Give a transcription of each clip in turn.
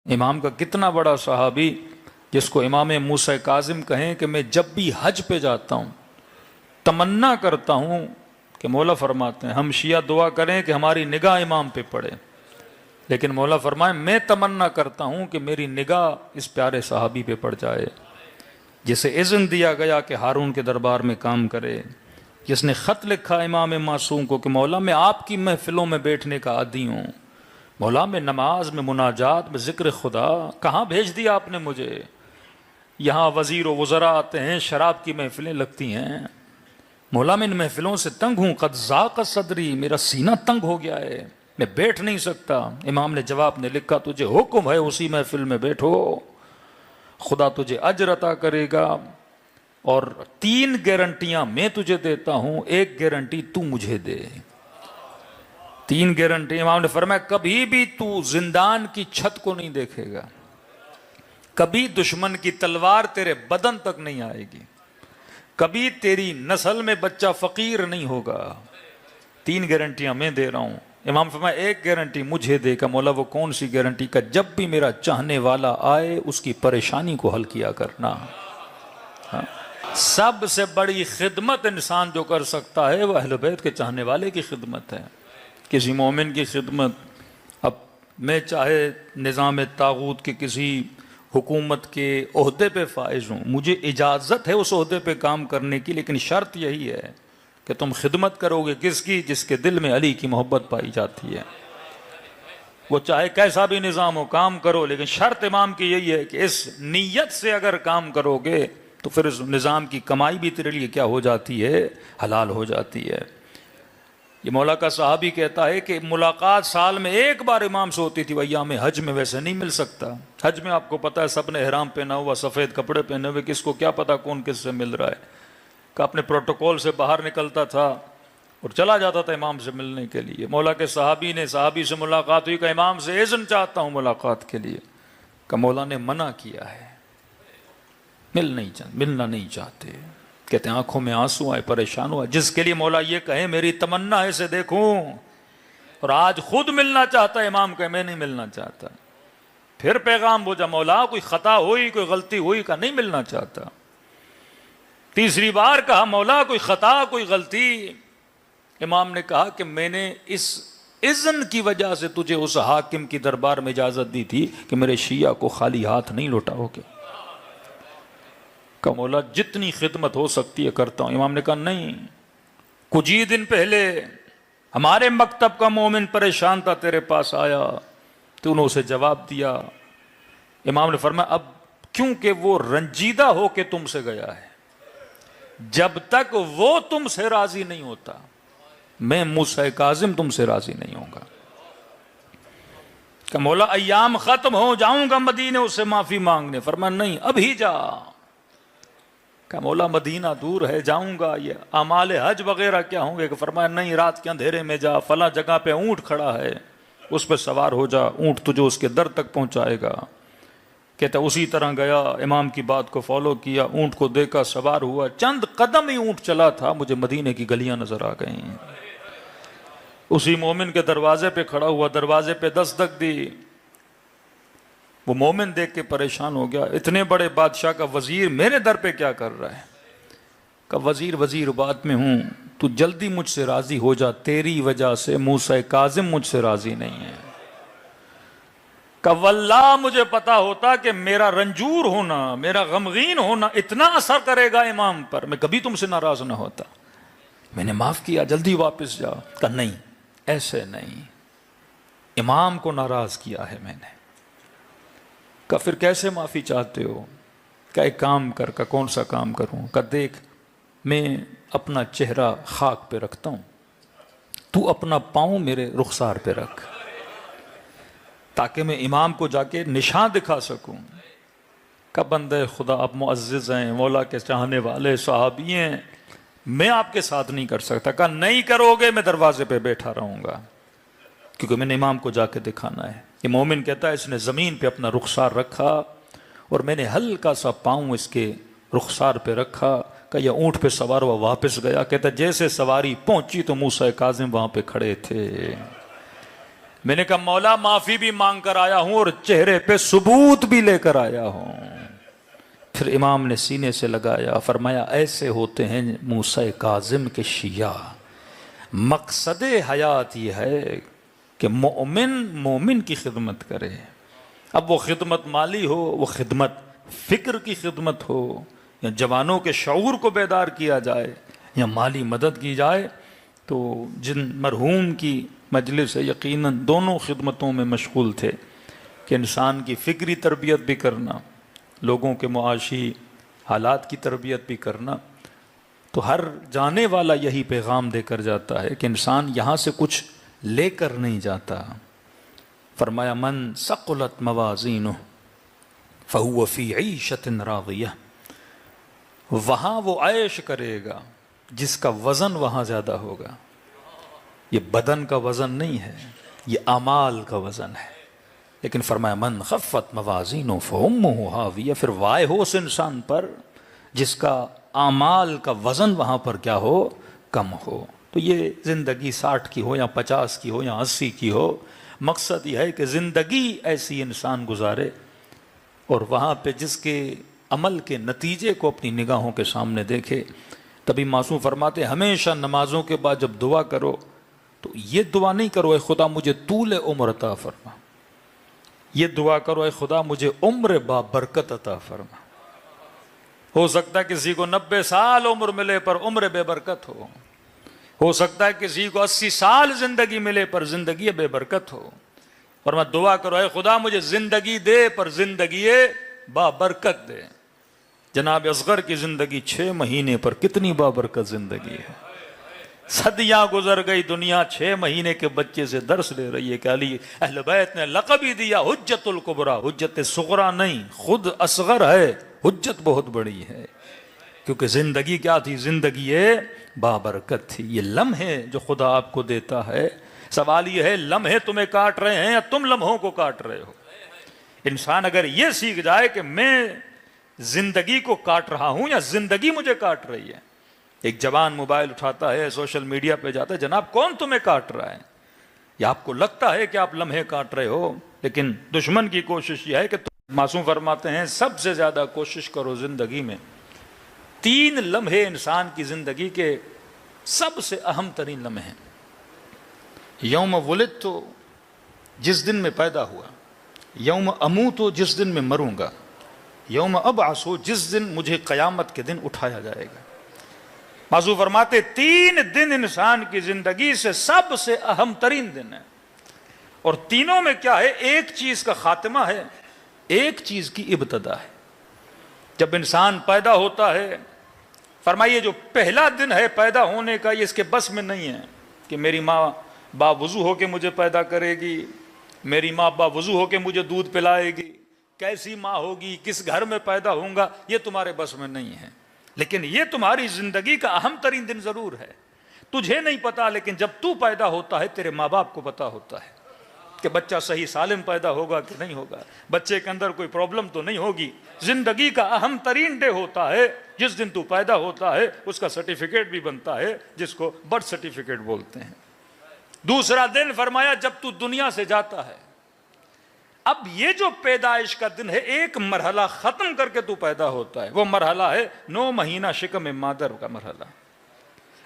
امام کا کتنا بڑا صحابی جس کو امام موسیٰ کاظم کہیں کہ میں جب بھی حج پہ جاتا ہوں تمنا کرتا ہوں کہ مولا فرماتے ہیں ہم شیعہ دعا کریں کہ ہماری نگاہ امام پہ پڑے، لیکن مولا فرمائے میں تمنا کرتا ہوں کہ میری نگاہ اس پیارے صحابی پہ پڑ جائے جسے اذن دیا گیا کہ ہارون کے دربار میں کام کرے، جس نے خط لکھا امام معصوم کو کہ مولا میں آپ کی محفلوں میں بیٹھنے کا عادی ہوں، مولا میں نماز میں مناجات میں ذکر خدا، کہاں بھیج دیا آپ نے مجھے؟ یہاں وزیر و وزراء آتے ہیں، شراب کی محفلیں لگتی ہیں، مولا میں ان محفلوں سے تنگ ہوں، قد ضاق صدری، میرا سینہ تنگ ہو گیا ہے، میں بیٹھ نہیں سکتا۔ امام نے جواب نے لکھا تجھے حکم ہے اسی محفل میں بیٹھو، خدا تجھے اجر عطا کرے گا، اور 3 گارنٹیاں میں تجھے دیتا ہوں، 1 گارنٹی تو مجھے دے۔ 3 گارنٹی امام نے فرمایا کبھی بھی تو زندان کی چھت کو نہیں دیکھے گا، کبھی دشمن کی تلوار تیرے بدن تک نہیں آئے گی، کبھی تیری نسل میں بچہ فقیر نہیں ہوگا۔ 3 گارنٹیاں میں دے رہا ہوں۔ امام فرمایا 1 گارنٹی مجھے دے گا۔ مولا وہ کون سی گارنٹی؟ کا جب بھی میرا چاہنے والا آئے اس کی پریشانی کو حل کیا کرنا۔ سب سے بڑی خدمت انسان جو کر سکتا ہے وہ اہل بیت کے چاہنے والے کی خدمت ہے، کسی مومن کی خدمت۔ اب میں چاہے نظام طاغوت کے کسی حکومت کے عہدے پہ فائز ہوں، مجھے اجازت ہے اس عہدے پہ کام کرنے کی، لیکن شرط یہی ہے کہ تم خدمت کرو گے کس کی؟ جس کے دل میں علی کی محبت پائی جاتی ہے۔ وہ چاہے کیسا بھی نظام ہو کام کرو، لیکن شرط امام کی یہی ہے کہ اس نیت سے اگر کام کرو گے تو پھر اس نظام کی کمائی بھی تیرے لیے کیا ہو جاتی ہے؟ حلال ہو جاتی ہے۔ یہ مولا کا صحابی کہتا ہے کہ ملاقات سال میں 1 بار امام سے ہوتی تھی، وہ ایام حج میں ویسے نہیں مل سکتا۔ حج میں آپ کو پتا ہے سب نے احرام پہنا ہوا، سفید کپڑے پہنے ہوئے، کس کو کیا پتا کون کس سے مل رہا ہے، کہ اپنے پروٹوکول سے باہر نکلتا تھا اور چلا جاتا تھا امام سے ملنے کے لیے۔ مولا کے صحابی سے ملاقات ہوئی کہ امام سے اذن چاہتا ہوں ملاقات کے لیے، کہ مولا نے منع کیا ہے، ملنا نہیں چاہتے۔ کہتے ہیں آنکھوں میں آنسو آئے، پریشان ہوا، جس کے لیے مولا یہ کہے میری تمنا ہے اسے دیکھوں، اور آج خود ملنا چاہتا ہے امام کہ میں نہیں ملنا چاہتا۔ پھر پیغام بھیجا مولا کوئی خطا ہوئی، کوئی غلطی ہوئی، کا نہیں ملنا چاہتا۔ تیسری بار کہا مولا کوئی خطا کوئی غلطی، امام نے کہا کہ میں نے اس اذن کی وجہ سے تجھے اس حاکم کی دربار میں اجازت دی تھی کہ میرے شیعہ کو خالی ہاتھ نہیں لوٹاؤ گے۔ کہ مولا جتنی خدمت ہو سکتی ہے کرتا ہوں۔ امام نے کہا نہیں، کچھ ہی دن پہلے ہمارے مکتب کا مومن پریشان تھا، تیرے پاس آیا تو انہوں اسے جواب دیا۔ امام نے فرمایا اب کیونکہ وہ رنجیدہ ہو کے تم سے گیا ہے، جب تک وہ تم سے راضی نہیں ہوتا میں موسیٰ کاظم تم سے راضی نہیں ہوں گا۔ کہ مولا ایام ختم ہو جاؤں گا مدینے اس سے معافی مانگنے، فرمایا نہیں ابھی جا۔ کہ مولا مدینہ دور ہے جاؤں گا، یہ اعمال حج وغیرہ کیا ہوں گے؟ کہ فرمایا نہیں رات کے اندھیرے میں جا، فلاں جگہ پہ اونٹ کھڑا ہے اس پہ سوار ہو جا، اونٹ تجھے اس کے در تک پہنچائے گا۔ کہتا اسی طرح گیا، امام کی بات کو فالو کیا، اونٹ کو دیکھا، سوار ہوا، چند قدم ہی اونٹ چلا تھا مجھے مدینے کی گلیاں نظر آ گئیں۔ اسی مومن کے دروازے پہ کھڑا ہوا، دروازے پہ دستک دی، وہ مومن دیکھ کے پریشان ہو گیا، اتنے بڑے بادشاہ کا وزیر میرے در پہ کیا کر رہا ہے؟ کہ وزیر بات میں ہوں، تو جلدی مجھ سے راضی ہو جا، تیری وجہ سے موسیٰ کاظم مجھ سے راضی نہیں ہے۔ کہ واللہ مجھے پتا ہوتا کہ میرا رنجور ہونا، میرا غمگین ہونا اتنا اثر کرے گا امام پر، میں کبھی تم سے ناراض نہ ہوتا۔ میں نے معاف کیا، جلدی واپس جا۔ کہ نہیں ایسے نہیں، امام کو ناراض کیا ہے میں نے۔ کہ پھر کیسے معافی چاہتے ہو؟ کہ ایک کام کر۔ کہ کون سا کام کروں؟ کہ دیکھ میں اپنا چہرہ خاک پہ رکھتا ہوں، تو اپنا پاؤں میرے رخسار پہ رکھ، تاکہ میں امام کو جا کے نشان دکھا سکوں۔ کہ بندے خدا آپ معزز ہیں، مولا کے چاہنے والے صحابی ہیں، میں آپ کے ساتھ نہیں کر سکتا۔ کہ نہیں کرو گے میں دروازے پہ بیٹھا رہوں گا، کیونکہ میں نے امام کو جا کے دکھانا ہے۔ یہ مومن کہتا ہے اس نے زمین پہ اپنا رخسار رکھا اور میں نے ہلکا سا پاؤں اس کے رخسار پہ رکھا، کہ یہ اونٹ پہ سوار ہوا واپس گیا، کہتا جیسے سواری پہنچی تو موسیٰ کاظم وہاں پہ کھڑے تھے۔ میں نے کہا مولا معافی بھی مانگ کر آیا ہوں اور چہرے پہ ثبوت بھی لے کر آیا ہوں. پھر امام نے سینے سے لگایا، فرمایا ایسے ہوتے ہیں موسیٰ کاظم کے شیعہ. مقصد حیات یہ ہے کہ مومن کی خدمت کرے. اب وہ خدمت مالی ہو، وہ خدمت فکر کی خدمت ہو، یا جوانوں کے شعور کو بیدار کیا جائے، یا مالی مدد کی جائے، تو جن مرحوم کی مجلس ہے یقیناً دونوں خدمتوں میں مشغول تھے کہ انسان کی فکری تربیت بھی کرنا، لوگوں کے معاشی حالات کی تربیت بھی کرنا. تو ہر جانے والا یہی پیغام دے کر جاتا ہے کہ انسان یہاں سے کچھ لے کر نہیں جاتا. فرمایا من ثقلت موازینہ فہو فی عیشۃ راضیہ. وہاں وہ عیش کرے گا جس کا وزن وہاں زیادہ ہوگا. یہ بدن کا وزن نہیں ہے، یہ اعمال کا وزن ہے. لیکن فرمایا من خفت موازینہ فامہ ہاویہ. پھر وائے ہو اس انسان پر جس کا اعمال کا وزن وہاں پر کیا ہو، کم ہو. تو یہ زندگی 60 کی ہو یا 50 کی ہو یا 80 کی ہو، مقصد یہ ہے کہ زندگی ایسی انسان گزارے اور وہاں پہ جس کے عمل کے نتیجے کو اپنی نگاہوں کے سامنے دیکھے. تبھی معصوم فرماتے ہمیشہ نمازوں کے بعد جب دعا کرو تو یہ دعا نہیں کرو اے خدا مجھے طول عمر عطا فرما، یہ دعا کرو اے خدا مجھے عمر با برکت عطا فرما. ہو سکتا ہے کسی کو 90 سال عمر ملے پر عمر بے برکت ہو سکتا ہے کسی کو 80 سال زندگی ملے پر زندگی بے برکت ہو. اور میں دعا کرو اے خدا مجھے زندگی دے پر زندگی با برکت دے. جناب اصغر کی زندگی 6 مہینے پر کتنی با برکت زندگی ہے. صدیاں گزر گئی، دنیا 6 مہینے کے بچے سے درس لے رہی ہے کہ علی اہل بیت نے لقب ہی دیا حجت الکبریٰ. حجت صغریٰ نہیں، خود اصغر ہے، حجت بہت بڑی ہے. کیونکہ زندگی کیا تھی؟ زندگی بابرکت تھی. یہ لمحے جو خدا آپ کو دیتا ہے، سوال یہ ہے لمحے تمہیں کاٹ رہے ہیں یا تم لمحوں کو کاٹ رہے ہو. انسان اگر یہ سیکھ جائے کہ میں زندگی کو کاٹ رہا ہوں یا زندگی مجھے کاٹ رہی ہے. ایک جوان موبائل اٹھاتا ہے، سوشل میڈیا پہ جاتا ہے، جناب کون تمہیں کاٹ رہا ہے؟ یا آپ کو لگتا ہے کہ آپ لمحے کاٹ رہے ہو، لیکن دشمن کی کوشش یہ ہے کہ معصوم فرماتے ہیں سب سے زیادہ کوشش کرو زندگی میں 3 لمحے انسان کی زندگی کے سب سے اہم ترین لمحے ہیں. یوم ولدت تو جس دن میں پیدا ہوا، یوم اموت تو جس دن میں مروں گا، یوم ابعث جس دن مجھے قیامت کے دن اٹھایا جائے گا. معصوم فرماتے 3 دن انسان کی زندگی سے سب سے اہم ترین دن ہے. اور تینوں میں کیا ہے؟ ایک چیز کا خاتمہ ہے، ایک چیز کی ابتدا ہے. جب انسان پیدا ہوتا ہے، فرمائیے جو پہلا دن ہے پیدا ہونے کا، یہ اس کے بس میں نہیں ہے کہ میری ماں با وضو ہو کے مجھے پیدا کرے گی، میری ماں با وضو ہو کے مجھے دودھ پلائے گی، کیسی ماں ہوگی، کس گھر میں پیدا ہوں گا، یہ تمہارے بس میں نہیں ہے. لیکن یہ تمہاری زندگی کا اہم ترین دن ضرور ہے. تجھے نہیں پتا، لیکن جب تو پیدا ہوتا ہے تیرے ماں باپ کو پتا ہوتا ہے کہ بچہ صحیح سالم پیدا ہوگا کہ نہیں ہوگا، بچے کے اندر کوئی پرابلم تو نہیں ہوگی. زندگی کا اہم ترین ڈے ہوتا ہے جس دن تو پیدا ہوتا ہے. اس کا سرٹیفکیٹ بھی بنتا ہے جس کو برتھ سرٹیفکیٹ بولتے ہیں. دوسرا دن فرمایا جب تو دنیا سے جاتا ہے. اب یہ جو پیدائش کا دن ہے، ایک مرحلہ ختم کر کے تو پیدا ہوتا ہے. وہ مرحلہ ہے 9 مہینہ شکم مادر کا مرحلہ.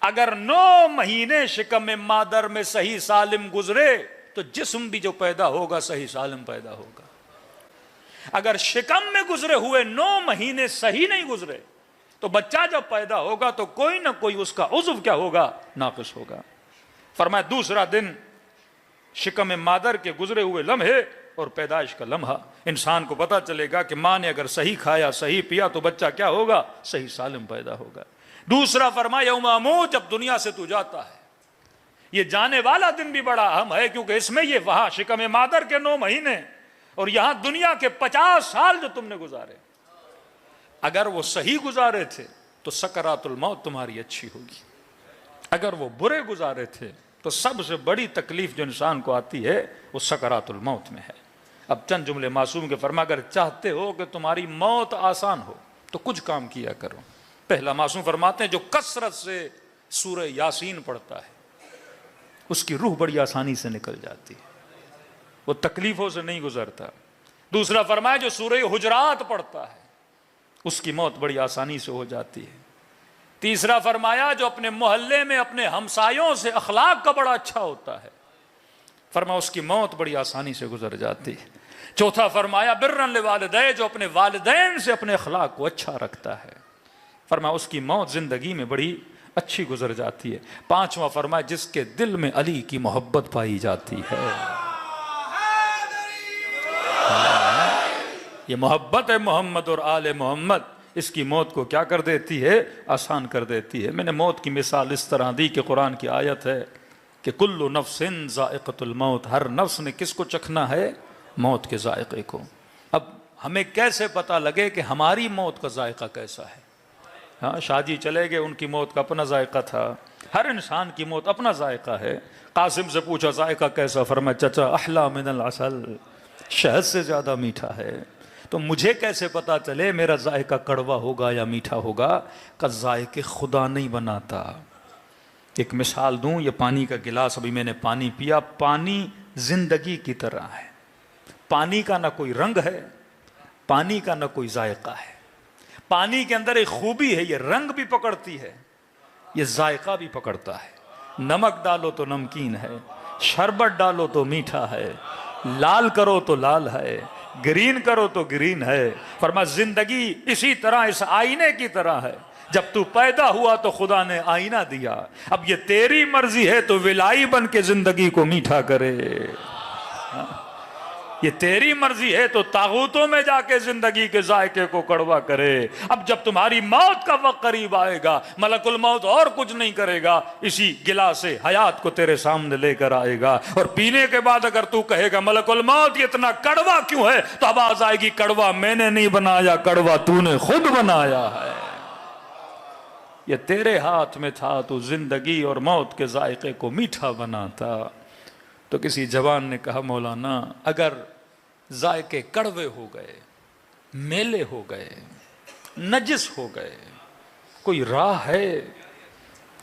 اگر 9 مہینے شکم مادر میں صحیح سالم گزرے تو جسم بھی جو پیدا ہوگا صحیح سالم پیدا ہوگا. اگر شکم میں گزرے ہوئے 9 مہینے صحیح نہیں گزرے تو بچہ جب پیدا ہوگا تو کوئی نہ کوئی اس کا عضو کیا ہوگا؟ ناقص ہوگا. فرمایا دوسرا دن شکم مادر کے گزرے ہوئے لمحے اور پیدائش کا لمحہ. انسان کو پتا چلے گا کہ ماں نے اگر صحیح کھایا صحیح پیا تو بچہ کیا ہوگا؟ صحیح سالم پیدا ہوگا. دوسرا فرمایا یوم اموت، جب دنیا سے تو جاتا ہے. یہ جانے والا دن بھی بڑا اہم ہے کیونکہ اس میں یہ وہاں شکم مادر کے 9 مہینے اور یہاں دنیا کے 50 سال جو تم نے گزارے، اگر وہ صحیح گزارے تھے تو سکرات الموت تمہاری اچھی ہوگی. اگر وہ برے گزارے تھے تو سب سے بڑی تکلیف جو انسان کو آتی ہے وہ سکرات الموت میں ہے. اب چند جملے معصوم کے فرما، اگر چاہتے ہو کہ تمہاری موت آسان ہو تو کچھ کام کیا کرو. پہلا معصوم فرماتے ہیں جو کثرت سے سورہ یاسین پڑھتا ہے اس کی روح بڑی آسانی سے نکل جاتی ہے. وہ تکلیفوں سے نہیں گزرتا. دوسرا فرمایا جو سورہ حجرات پڑھتا ہے اس کی موت بڑی آسانی سے ہو جاتی ہے. تیسرا فرمایا جو اپنے محلے میں اپنے ہمسایوں سے اخلاق کا بڑا اچھا ہوتا ہے, فرمایا اس کی موت بڑی آسانی سے گزر جاتی ہے. چوتھا فرمایا برًا لوالدیہ, جو اپنے والدین سے اپنے اخلاق کو اچھا رکھتا ہے, فرمایا اس کی موت زندگی میں بڑی اچھی گزر جاتی ہے. پانچواں فرمایا جس کے دل میں علی کی محبت پائی جاتی ہے. یہ محبت ہے محمد اور آل محمد, اس کی موت کو کیا کر دیتی ہے؟ آسان کر دیتی ہے. میں نے موت کی مثال اس طرح دی کہ قرآن کی آیت ہے کہ کل نفس ذائقۃ الموت, ہر نفس نے کس کو چکھنا ہے؟ موت کے ذائقے کو. اب ہمیں کیسے پتہ لگے کہ ہماری موت کا ذائقہ کیسا ہے؟ ہاں, شاہ جی چلے گئے, ان کی موت کا اپنا ذائقہ تھا. ہر انسان کی موت اپنا ذائقہ ہے. قاسم سے پوچھا ذائقہ کیسا؟ فرمایا چچا احلی من العسل, شہد سے زیادہ میٹھا ہے. تو مجھے کیسے پتا چلے میرا ذائقہ کڑوا ہوگا یا میٹھا ہوگا؟ کہ ذائقے خدا نہیں بناتا. ایک مثال دوں, یہ پانی کا گلاس, ابھی میں نے پانی پیا, پانی زندگی کی طرح ہے. پانی کا نہ کوئی رنگ ہے, پانی کا نہ کوئی ذائقہ ہے. پانی کے اندر ایک خوبی ہے, یہ رنگ بھی پکڑتی ہے, یہ ذائقہ بھی پکڑتا ہے. نمک ڈالو تو نمکین ہے, شربت ڈالو تو میٹھا ہے, لال کرو تو لال ہے, گرین کرو تو گرین ہے. فرمایا زندگی اسی طرح اس آئینے کی طرح ہے. جب تو پیدا ہوا تو خدا نے آئینہ دیا, اب یہ تیری مرضی ہے تو ولائی بن کے زندگی کو میٹھا کرے. یہ تیری مرضی ہے تو طاغوتوں میں جا کے زندگی کے ذائقے کو کڑوا کرے. اب جب تمہاری موت کا وقت قریب آئے گا, ملک الموت اور کچھ نہیں کرے گا, اسی گلاس حیات کو تیرے سامنے لے کر آئے گا, اور پینے کے بعد اگر تو کہے گا ملک الموت یہ اتنا کڑوا کیوں ہے, تو آواز آئے گی کڑوا میں نے نہیں بنایا, کڑوا تو نے خود بنایا ہے. یہ تیرے ہاتھ میں تھا, تو زندگی اور موت کے ذائقے کو میٹھا بناتا. تو کسی جوان نے کہا مولانا اگر ذائقے کڑوے ہو گئے, میلے ہو گئے, نجس ہو گئے, کوئی راہ ہے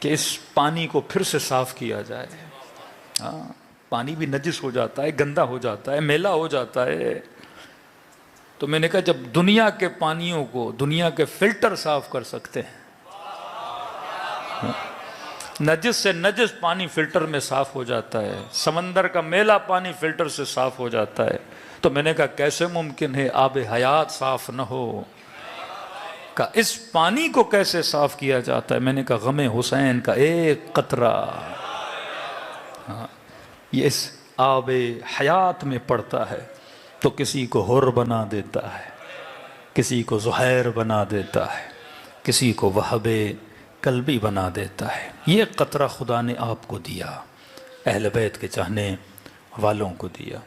کہ اس پانی کو پھر سے صاف کیا جائے؟ ہاں, پانی بھی نجس ہو جاتا ہے, گندا ہو جاتا ہے, میلا ہو جاتا ہے. تو میں نے کہا جب دنیا کے پانیوں کو دنیا کے فلٹر صاف کر سکتے ہیں, نجس سے نجس پانی فلٹر میں صاف ہو جاتا ہے, سمندر کا میلا پانی فلٹر سے صاف ہو جاتا ہے, تو میں نے کہا کیسے ممکن ہے آب حیات صاف نہ ہو؟ کہ اس پانی کو کیسے صاف کیا جاتا ہے؟ میں نے کہا غم حسین کا ایک قطرہ یہ اس آب حیات میں پڑتا ہے تو کسی کو حر بنا دیتا ہے, کسی کو زہیر بنا دیتا ہے, کسی کو وہب قلبی بنا دیتا ہے. یہ قطرہ خدا نے آپ کو دیا, اہل بیت کے چاہنے والوں کو دیا.